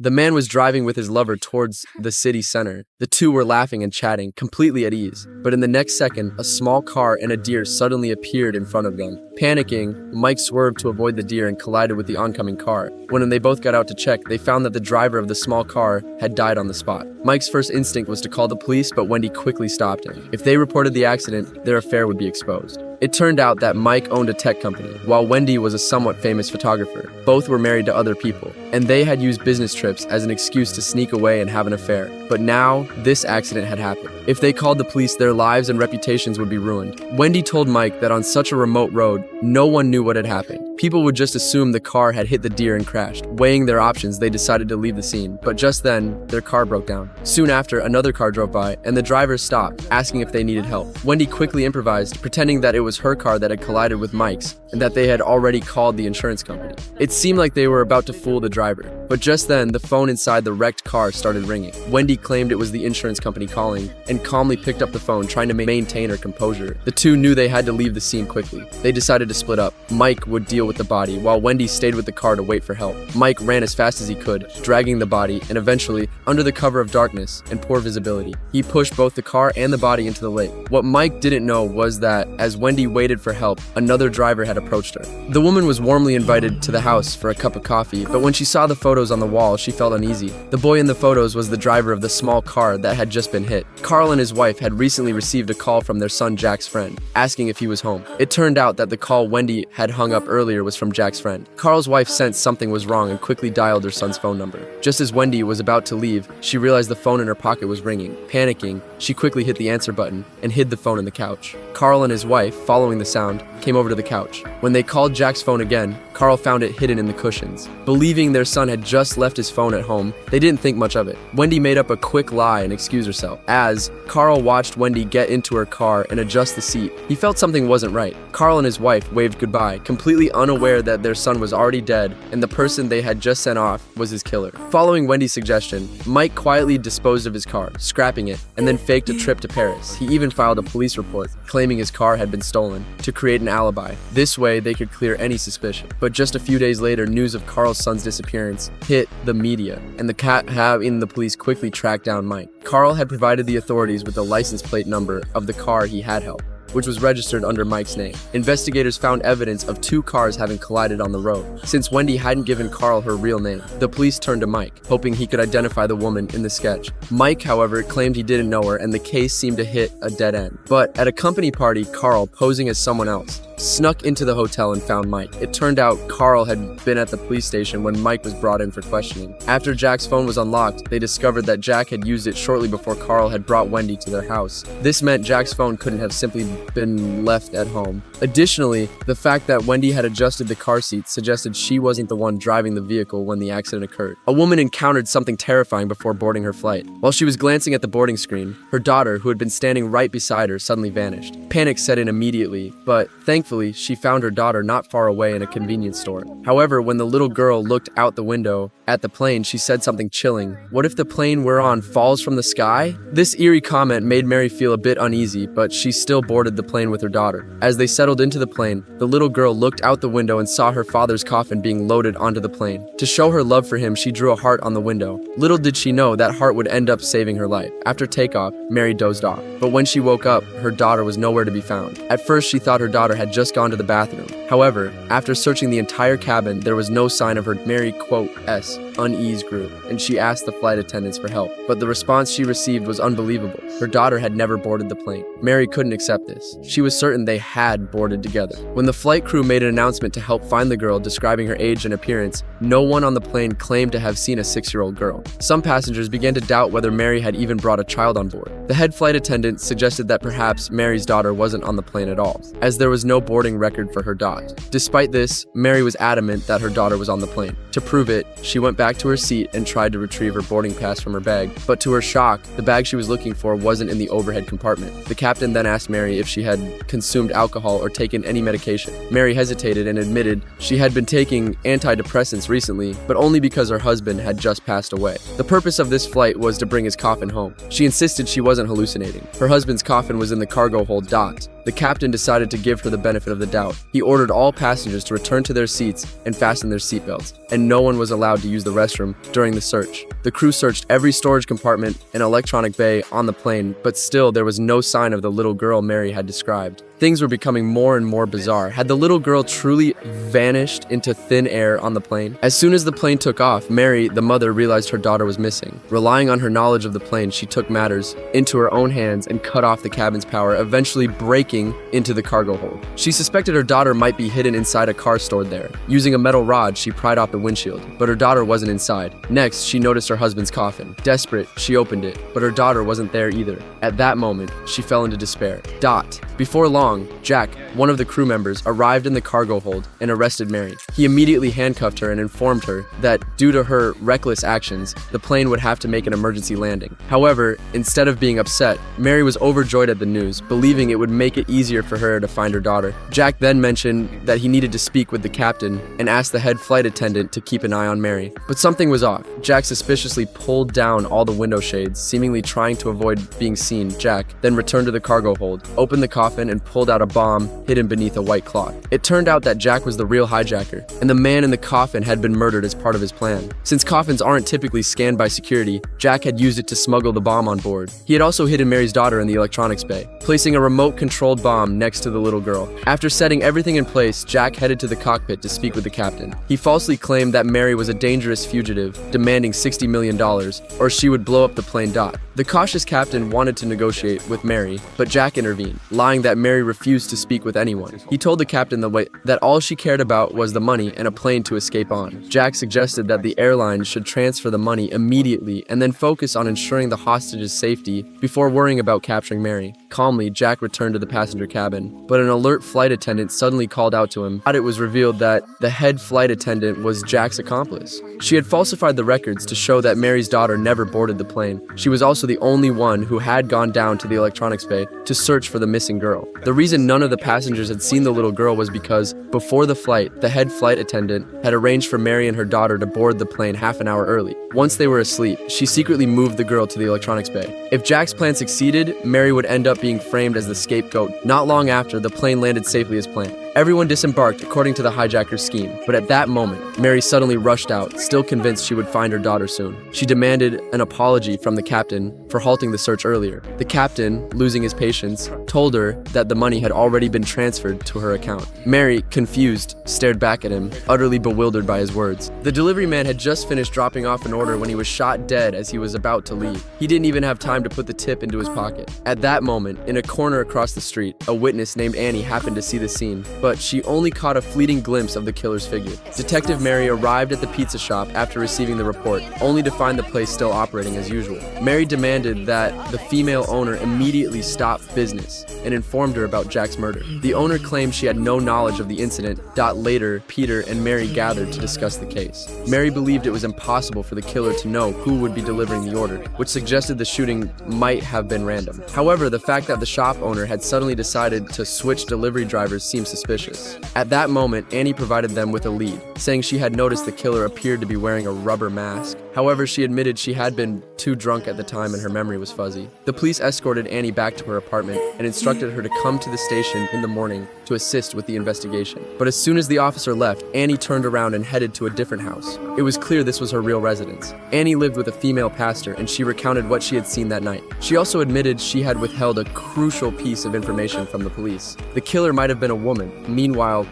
The man was driving with his lover towards the city center. The two were laughing and chatting, completely at ease. But in the next second, a small car and a deer suddenly appeared in front of them. Panicking, Mike swerved to avoid the deer and collided with the oncoming car. When they both got out to check, they found that the driver of the small car had died on the spot. Mike's first instinct was to call the police, but Wendy quickly stopped him. If they reported the accident, their affair would be exposed. It turned out that Mike owned a tech company, while Wendy was a somewhat famous photographer. Both were married to other people, and they had used business trips as an excuse to sneak away and have an affair. But now, this accident had happened. If they called the police, their lives and reputations would be ruined. Wendy told Mike that on such a remote road, no one knew what had happened. People would just assume the car had hit the deer and crashed. Weighing their options, they decided to leave the scene, but just then, their car broke down. Soon after, another car drove by, and the driver stopped, asking if they needed help. Wendy quickly improvised, pretending that it was her car that had collided with Mike's, and that they had already called the insurance company. It seemed like they were about to fool the driver, but just then, the phone inside the wrecked car started ringing. Wendy claimed it was the insurance company calling, and calmly picked up the phone, trying to maintain her composure. The two knew they had to leave the scene quickly. They decided to split up. Mike would deal with the body, while Wendy stayed with the car to wait for help. Mike ran as fast as he could, dragging the body, and eventually, under the cover of darkness and poor visibility, he pushed both the car and the body into the lake. What Mike didn't know was that, as Wendy waited for help, another driver had approached her. The woman was warmly invited to the house for a cup of coffee, but when she saw the photos on the wall, she felt uneasy. The boy in the photos was the driver of the small car that had just been hit. Carl and his wife had recently received a call from their son Jack's friend, asking if he was home. It turned out that the call Wendy had hung up earlier was from Jack's friend. Carl's wife sensed something was wrong and quickly dialed her son's phone number. Just as Wendy was about to leave, she realized the phone in her pocket was ringing. Panicking, she quickly hit the answer button and hid the phone in the couch. Carl and his wife, following the sound, came over to the couch. When they called Jack's phone again, Carl found it hidden in the cushions. Believing their son had just left his phone at home, they didn't think much of it. Wendy made up a quick lie and excused herself. As Carl watched Wendy get into her car and adjust the seat, he felt something wasn't right. Carl and his wife waved goodbye, completely unaware that their son was already dead and the person they had just sent off was his killer. Following Wendy's suggestion, Mike quietly disposed of his car, scrapping it, and then faked a trip to Paris. He even filed a police report, claiming his car had been stolen, to create an alibi. This way, they could clear any suspicion. But just a few days later, news of Carl's son's disappearance hit the media, and the police quickly tracked down Mike. Carl had provided the authorities with the license plate number of the car he had held, which was registered under Mike's name. Investigators found evidence of two cars having collided on the road. Since Wendy hadn't given Carl her real name, the police turned to Mike, hoping he could identify the woman in the sketch. Mike, however, claimed he didn't know her, and the case seemed to hit a dead end. But at a company party, Carl, posing as someone else, snuck into the hotel and found Mike. It turned out Carl had been at the police station when Mike was brought in for questioning. After Jack's phone was unlocked, they discovered that Jack had used it shortly before Carl had brought Wendy to their house. This meant Jack's phone couldn't have simply been left at home. Additionally, the fact that Wendy had adjusted the car seat suggested she wasn't the one driving the vehicle when the accident occurred. A woman encountered something terrifying before boarding her flight. While she was glancing at the boarding screen, her daughter, who had been standing right beside her, suddenly vanished. Panic set in immediately, but thankfully, she found her daughter not far away in a convenience store. However, when the little girl looked out the window at the plane, she said something chilling. What if the plane we're on falls from the sky? This eerie comment made Mary feel a bit uneasy, but she still boarded the plane with her daughter. As they settled into the plane, the little girl looked out the window and saw her father's coffin being loaded onto the plane. To show her love for him, she drew a heart on the window. Little did she know that heart would end up saving her life. After takeoff, Mary dozed off. But when she woke up, her daughter was nowhere to be found. At first, she thought her daughter had just gone to the bathroom. However, after searching the entire cabin, there was no sign of her. Mary, unease grew, and she asked the flight attendants for help. But the response she received was unbelievable. Her daughter had never boarded the plane. Mary couldn't accept this. She was certain they had boarded together. When the flight crew made an announcement to help find the girl, describing her age and appearance, no one on the plane claimed to have seen a 6-year-old girl. Some passengers began to doubt whether Mary had even brought a child on board. The head flight attendant suggested that perhaps Mary's daughter wasn't on the plane at all, as there was no boarding record for her daughter. Despite this, Mary was adamant that her daughter was on the plane. To prove it, she went back to her seat and tried to retrieve her boarding pass from her bag, but to her shock, the bag she was looking for wasn't in the overhead compartment. The captain then asked Mary if she had consumed alcohol or taken any medication. Mary hesitated and admitted she had been taking antidepressants recently, but only because her husband had just passed away. The purpose of this flight was to bring his coffin home. She insisted she wasn't hallucinating. Her husband's coffin was in the cargo hold docked, The captain decided to give her the benefit of the doubt. He ordered all passengers to return to their seats and fasten their seatbelts, and no one was allowed to use the restroom during the search. The crew searched every storage compartment and electronic bay on the plane, but still there was no sign of the little girl Mary had described. Things were becoming more and more bizarre. Had the little girl truly vanished into thin air on the plane? As soon as the plane took off, Mary, the mother, realized her daughter was missing. Relying on her knowledge of the plane, she took matters into her own hands and cut off the cabin's power, eventually breaking into the cargo hold. She suspected her daughter might be hidden inside a car stored there. Using a metal rod, she pried off the windshield, but her daughter wasn't inside. Next, she noticed her husband's coffin. Desperate, she opened it, but her daughter wasn't there either. At that moment, she fell into despair. Before long, Jack, one of the crew members, arrived in the cargo hold and arrested Mary. He immediately handcuffed her and informed her that due to her reckless actions, the plane would have to make an emergency landing. However, instead of being upset, Mary was overjoyed at the news, believing it would make it easier for her to find her daughter. Jack then mentioned that he needed to speak with the captain and asked the head flight attendant to keep an eye on Mary. But something was off. Jack suspiciously pulled down all the window shades, seemingly trying to avoid being seen. Jack then returned to the cargo hold, opened the coffin, and pulled out a bomb hidden beneath a white cloth. It turned out that Jack was the real hijacker, and the man in the coffin had been murdered as part of his plan. Since coffins aren't typically scanned by security, Jack had used it to smuggle the bomb on board. He had also hidden Mary's daughter in the electronics bay, placing a remote-controlled bomb next to the little girl. After setting everything in place, Jack headed to the cockpit to speak with the captain. He falsely claimed that Mary was a dangerous fugitive, demanding $60 million, or she would blow up the plane. The cautious captain wanted to negotiate with Mary, but Jack intervened, lying that Mary refused to speak with anyone. He told the captain that all she cared about was the money and a plane to escape on. Jack suggested that the airline should transfer the money immediately and then focus on ensuring the hostage's safety before worrying about capturing Mary. Calmly, Jack returned to the passenger cabin, but an alert flight attendant suddenly called out to him. It was revealed that the head flight attendant was Jack's accomplice. She had falsified the records to show that Mary's daughter never boarded the plane. She was also the only one who had gone down to the electronics bay to search for the missing girl. The reason none of the passengers had seen the little girl was because before the flight, the head flight attendant had arranged for Mary and her daughter to board the plane half an hour early. Once they were asleep, she secretly moved the girl to the electronics bay. If Jack's plan succeeded, Mary would end up being framed as the scapegoat. Not long after, the plane landed safely as planned. Everyone disembarked according to the hijacker's scheme, but at that moment, Mary suddenly rushed out, still convinced she would find her daughter soon. She demanded an apology from the captain for halting the search earlier. The captain, losing his patience, told her that the money had already been transferred to her account. Mary, confused, stared back at him, utterly bewildered by his words. The delivery man had just finished dropping off an order when he was shot dead as he was about to leave. He didn't even have time to put the tip into his pocket. At that moment, in a corner across the street, a witness named Annie happened to see the scene, but she only caught a fleeting glimpse of the killer's figure. Detective Mary arrived at the pizza shop after receiving the report, only to find the place still operating as usual. Mary demanded that the female owner immediately stop business and informed her about Jack's murder. The owner claimed she had no knowledge of the incident. Later, Peter and Mary gathered to discuss the case. Mary believed it was impossible for the killer to know who would be delivering the order, which suggested the shooting might have been random. However, the fact that the shop owner had suddenly decided to switch delivery drivers seemed suspicious. At that moment, Annie provided them with a lead, saying she had noticed the killer appeared to be wearing a rubber mask. However, she admitted she had been too drunk at the time and her memory was fuzzy. The police escorted Annie back to her apartment and instructed her to come to the station in the morning to assist with the investigation. But as soon as the officer left, Annie turned around and headed to a different house. It was clear this was her real residence. Annie lived with a female pastor and she recounted what she had seen that night. She also admitted she had withheld a crucial piece of information from the police. The killer might have been a woman. Meanwhile,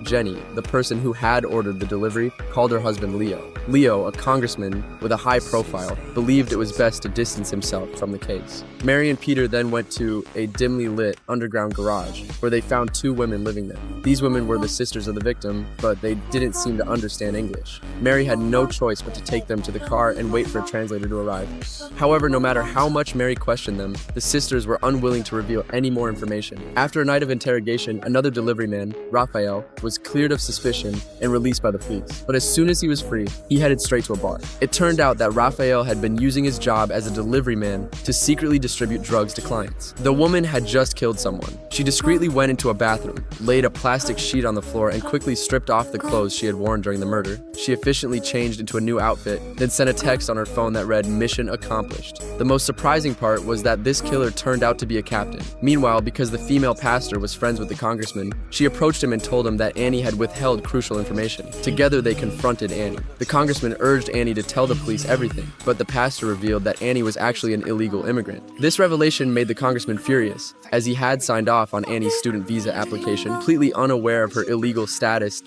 Jenny, the person who had ordered the delivery, called her husband Leo. Leo, a congressman with a high profile, believed it was best to distance himself from the case. Mary and Peter then went to a dimly lit underground garage where they found two women living there. These women were the sisters of the victim, but they didn't seem to understand English. Mary had no choice but to take them to the car and wait for a translator to arrive. However, no matter how much Mary questioned them, the sisters were unwilling to reveal any more information. After a night of interrogation, another delivery man, Raphael, was cleared of suspicion and released by the police. But as soon as he was free, he headed straight to a bar. It turned out that Raphael had been using his job as a delivery man to secretly distribute drugs to clients. The woman had just killed someone. She discreetly went into a bathroom, laid a plastic sheet on the floor, and quickly stripped off the clothes she had worn during the murder. She efficiently changed into a new outfit, then sent a text on her phone that read, "Mission accomplished." The most surprising part was that this killer turned out to be a captain. Meanwhile, because the female pastor was friends with the congressman, she approached him and told him that Annie had withheld crucial information. Together, they confronted Annie. The congressman urged Annie to tell the police everything, but the pastor revealed that Annie was actually an illegal immigrant. This revelation made the congressman furious, as he had signed off on Annie's student visa application, completely unaware of her illegal status.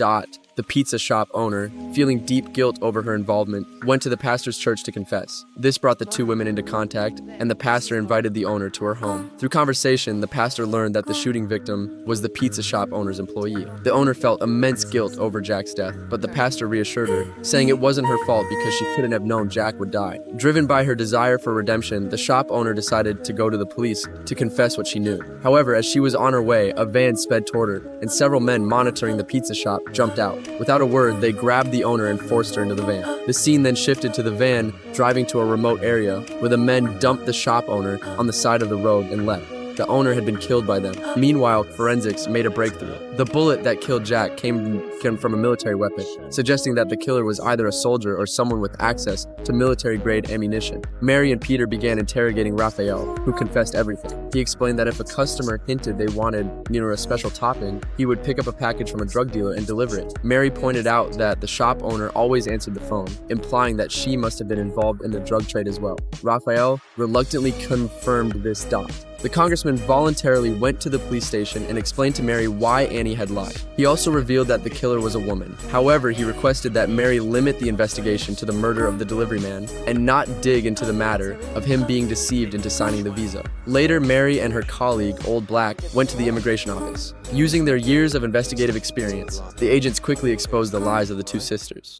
The pizza shop owner, feeling deep guilt over her involvement, went to the pastor's church to confess. This brought the two women into contact, and the pastor invited the owner to her home. Through conversation, the pastor learned that the shooting victim was the pizza shop owner's employee. The owner felt immense guilt over Jack's death, but the pastor reassured her, saying it wasn't her fault because she couldn't have known Jack would die. Driven by her desire for redemption, the shop owner decided to go to the police to confess what she knew. However, as she was on her way, a van sped toward her, and several men monitoring the pizza shop jumped out. Without a word, they grabbed the owner and forced her into the van. The scene then shifted to the van driving to a remote area where the men dumped the shop owner on the side of the road and left. The owner had been killed by them. Meanwhile, forensics made a breakthrough. The bullet that killed Jack came from a military weapon, suggesting that the killer was either a soldier or someone with access to military-grade ammunition. Mary and Peter began interrogating Raphael, who confessed everything. He explained that if a customer hinted they wanted, a special topping, he would pick up a package from a drug dealer and deliver it. Mary pointed out that the shop owner always answered the phone, implying that she must have been involved in the drug trade as well. Raphael reluctantly confirmed this dot. The congressman voluntarily went to the police station and explained to Mary why Annie had lied. He also revealed that the killer was a woman. However, he requested that Mary limit the investigation to the murder of the delivery man and not dig into the matter of him being deceived into signing the visa. Later, Mary and her colleague, Old Black, went to the immigration office. Using their years of investigative experience, the agents quickly exposed the lies of the two sisters.